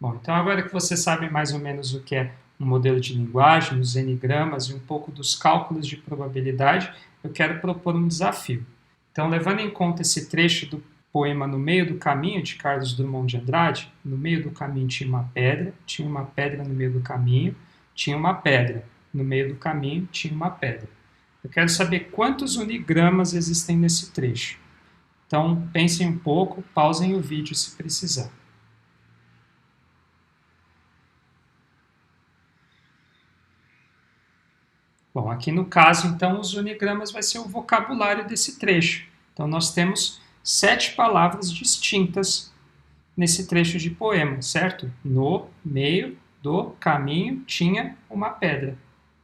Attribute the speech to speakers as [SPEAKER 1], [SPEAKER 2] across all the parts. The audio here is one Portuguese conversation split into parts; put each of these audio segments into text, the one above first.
[SPEAKER 1] Bom, então agora que você sabe mais ou menos o que é um modelo de linguagem, os n-gramas e um pouco dos cálculos de probabilidade, eu quero propor um desafio. Então, levando em conta esse trecho do poema No Meio do Caminho, de Carlos Drummond de Andrade, no meio do caminho tinha uma pedra no meio do caminho, tinha uma pedra, no meio do caminho tinha uma pedra. Eu quero saber quantos unigramas existem nesse trecho. Então, pensem um pouco, pausem o vídeo se precisar. Bom, aqui no caso, então, os unigramas vai ser o vocabulário desse trecho. Então, nós temos 7 palavras distintas nesse trecho de poema, certo? No meio do caminho tinha uma pedra.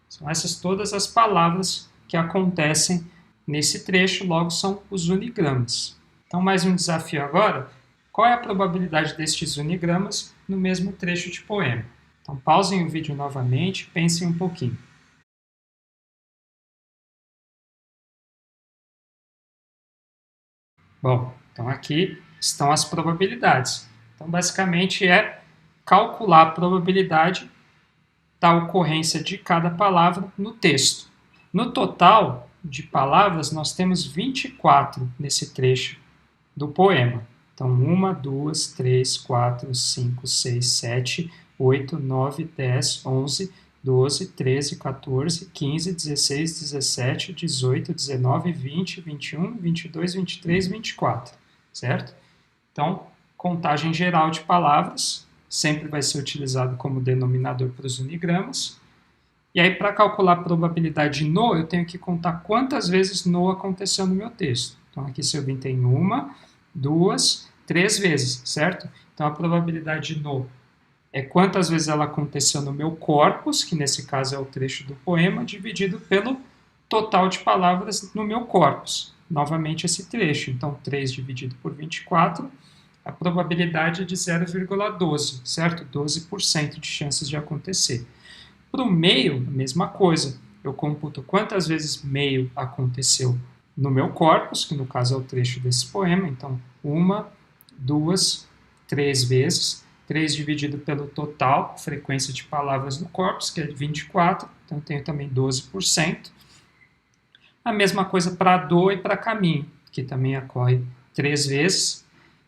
[SPEAKER 1] São essas todas as palavras que acontecem nesse trecho, logo são os unigramas. Então, mais um desafio agora. Qual é a probabilidade destes unigramas no mesmo trecho de poema? Então, pausem o vídeo novamente, pensem um pouquinho. Bom, então aqui estão as probabilidades. Então, basicamente, é calcular a probabilidade da ocorrência de cada palavra no texto. No total de palavras, nós temos 24 nesse trecho do poema. Então, 1, 2, 3, 4, 5, 6, 7, 8, 9, 10, 11, 12, 13, 14, 15, 16, 17, 18, 19, 20, 21, 22, 23, 24, certo? Então, contagem geral de palavras, sempre vai ser utilizado como denominador para os unigramas. E aí, para calcular a probabilidade no, eu tenho que contar quantas vezes no aconteceu no meu texto. Então, aqui se eu vim tem 1, 2, 3 vezes, certo? Então, a probabilidade de no é quantas vezes ela aconteceu no meu corpus, que nesse caso é o trecho do poema, dividido pelo total de palavras no meu corpus. Novamente esse trecho. Então, 3 dividido por 24, a probabilidade é de 0,12, certo? 12% de chances de acontecer. Para o meio, a mesma coisa. Eu computo quantas vezes meio aconteceu no meu corpus, que no caso é o trecho desse poema. Então, 1, 2, 3 vezes. 3 dividido pelo total, frequência de palavras no corpus, que é 24, então eu tenho também 12%. A mesma coisa para do e para caminho, que também ocorre 3 vezes.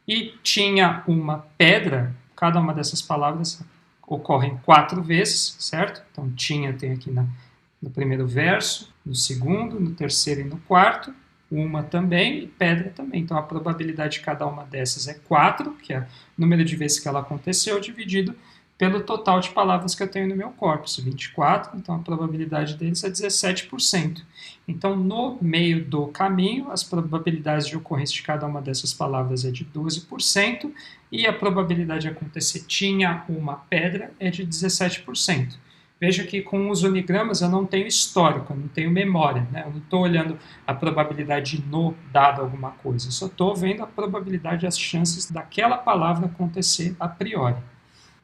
[SPEAKER 1] E tinha uma pedra, cada uma dessas palavras ocorrem 4 vezes, certo? Então tinha tem aqui no primeiro verso, no segundo, no terceiro e no quarto. Uma também e pedra também. Então, a probabilidade de cada uma dessas é 4, que é o número de vezes que ela aconteceu, dividido pelo total de palavras que eu tenho no meu corpus, 24, então a probabilidade deles é 17%. Então, no meio do caminho, as probabilidades de ocorrência de cada uma dessas palavras é de 12%, e a probabilidade de acontecer tinha uma pedra é de 17%. Veja que com os unigramas eu não tenho histórico, eu não tenho memória, né? Eu não estou olhando a probabilidade no dado alguma coisa, eu só estou vendo a probabilidade, as chances daquela palavra acontecer a priori.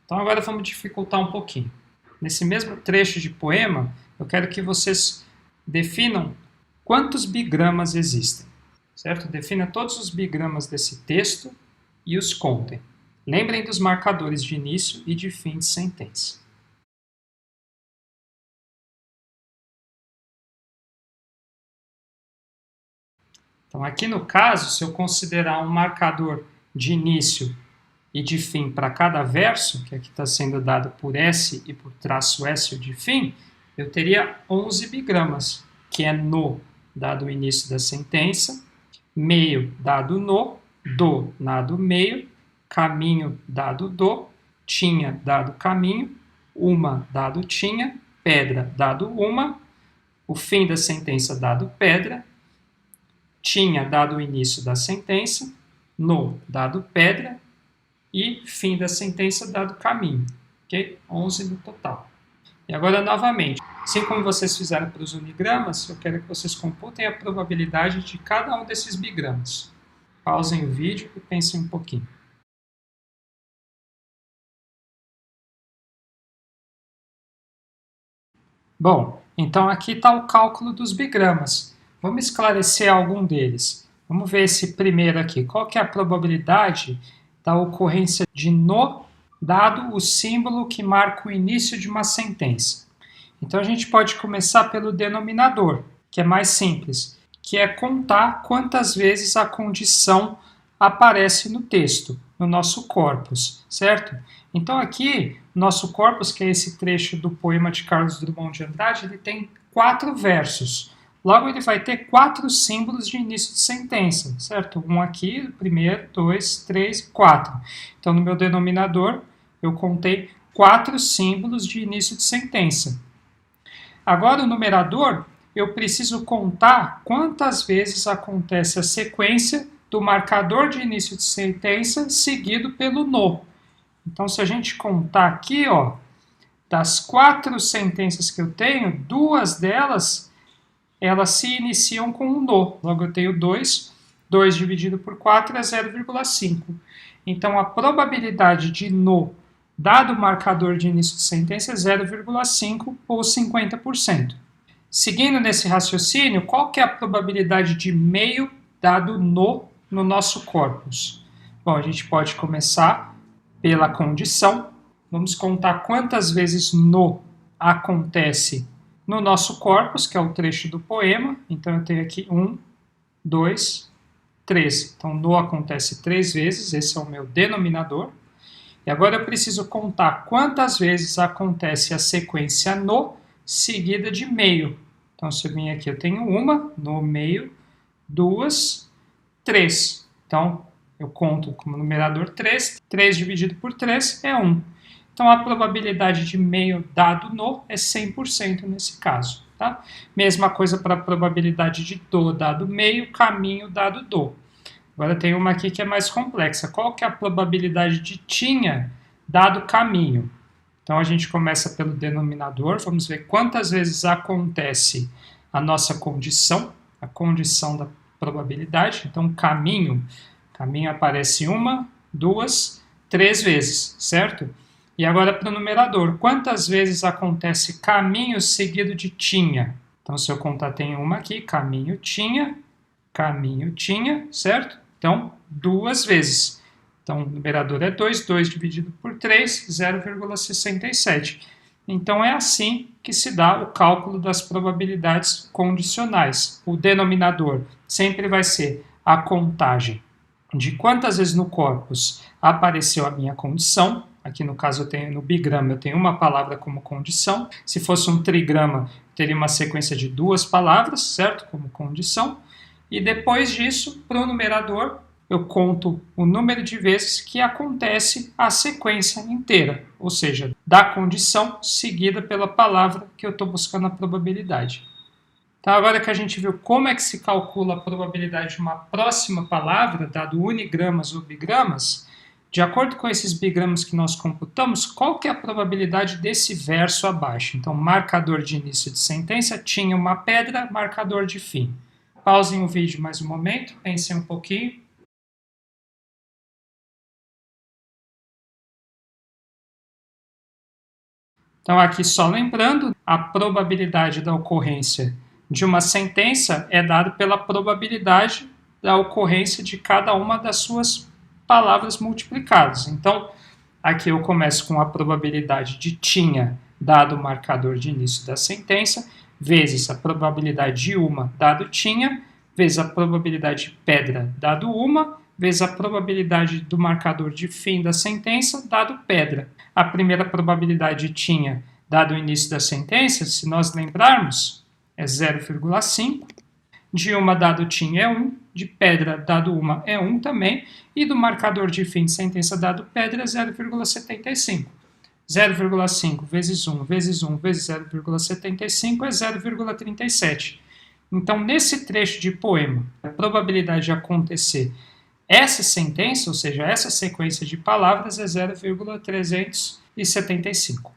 [SPEAKER 1] Então agora vamos dificultar um pouquinho. Nesse mesmo trecho de poema, eu quero que vocês definam quantos bigramas existem, certo? Defina todos os bigramas desse texto e os contem. Lembrem dos marcadores de início e de fim de sentença. Então, aqui no caso, se eu considerar um marcador de início e de fim para cada verso, que aqui está sendo dado por S e por traço S o de fim, eu teria 11 bigramas, que é no, dado o início da sentença, meio, dado no, do, dado meio, caminho, dado do, tinha, dado caminho, uma, dado tinha, pedra, dado uma, o fim da sentença, dado pedra, tinha dado o início da sentença, no dado pedra e fim da sentença dado caminho. Ok? 11 no total. E agora, novamente, assim como vocês fizeram para os unigramas, eu quero que vocês computem a probabilidade de cada um desses bigramas. Pausem o vídeo e pensem um pouquinho. Bom, então aqui está o cálculo dos bigramas. Vamos esclarecer algum deles. Vamos ver esse primeiro aqui. Qual que é a probabilidade da ocorrência de no dado o símbolo que marca o início de uma sentença. Então a gente pode começar pelo denominador, que é mais simples, que é contar quantas vezes a condição aparece no texto, no nosso corpus, certo? Então aqui, nosso corpus, que é esse trecho do poema de Carlos Drummond de Andrade, ele tem 4 versos. Logo, ele vai ter 4 símbolos de início de sentença, certo? Um aqui, primeiro, 2, 3, 4. Então, no meu denominador, eu contei 4 símbolos de início de sentença. Agora, o numerador, eu preciso contar quantas vezes acontece a sequência do marcador de início de sentença seguido pelo no. Então, se a gente contar aqui, ó, das 4 sentenças que eu tenho, 2 delas, elas se iniciam com um no. Logo, eu tenho 2. 2 dividido por 4 é 0,5. Então, a probabilidade de no, dado o marcador de início de sentença, é 0,5 ou 50%. Seguindo nesse raciocínio, qual que é a probabilidade de meio dado no nosso corpus? Bom, a gente pode começar pela condição. Vamos contar quantas vezes no acontece no nosso corpus, que é o trecho do poema. Então, eu tenho aqui 1, 2, 3. Então, no acontece 3 vezes, esse é o meu denominador. E agora eu preciso contar quantas vezes acontece a sequência no seguida de meio. Então, se eu vim aqui, eu tenho uma, no meio, 2, 3. Então, eu conto como numerador 3. 3 dividido por 3 é 1. Então, a probabilidade de meio dado no é 100% nesse caso. Tá? Mesma coisa para a probabilidade de do dado meio, caminho dado do. Agora tem uma aqui que é mais complexa. Qual que é a probabilidade de tinha dado caminho? Então, a gente começa pelo denominador. Vamos ver quantas vezes acontece a nossa condição, a condição da probabilidade. Então, caminho aparece 1, 2, 3 vezes, certo? E agora para o numerador, quantas vezes acontece caminho seguido de tinha? Então, se eu contar, tem uma aqui, caminho tinha, certo? Então, 2 vezes. Então, o numerador é 2, 2 dividido por 3, 0,67. Então, é assim que se dá o cálculo das probabilidades condicionais. O denominador sempre vai ser a contagem de quantas vezes no corpus apareceu a minha condição. Aqui, no caso, eu tenho no bigrama, eu tenho uma palavra como condição. Se fosse um trigrama, teria uma sequência de 2 palavras, certo? Como condição. E depois disso, para o numerador, eu conto o número de vezes que acontece a sequência inteira, ou seja, da condição seguida pela palavra que eu estou buscando a probabilidade. Então, agora que a gente viu como é que se calcula a probabilidade de uma próxima palavra, dado unigramas ou bigramas, de acordo com esses bigramas que nós computamos, qual que é a probabilidade desse verso abaixo? Então, marcador de início de sentença tinha uma pedra, marcador de fim. Pausem o vídeo mais um momento, pensem um pouquinho. Então, aqui só lembrando, a probabilidade da ocorrência de uma sentença é dada pela probabilidade da ocorrência de cada uma das suas palavras multiplicadas. Então, aqui eu começo com a probabilidade de tinha, dado o marcador de início da sentença, vezes a probabilidade de uma, dado tinha, vezes a probabilidade de pedra, dado uma, vezes a probabilidade do marcador de fim da sentença, dado pedra. A primeira probabilidade tinha, dado o início da sentença, se nós lembrarmos, é 0,5. De uma dado tinha é 1, de pedra dado uma é 1 também, e do marcador de fim de sentença dado pedra é 0,75. 0,5 vezes 1 vezes 1 vezes 0,75 é 0,37. Então, nesse trecho de poema, a probabilidade de acontecer essa sentença, ou seja, essa sequência de palavras, é 0,375.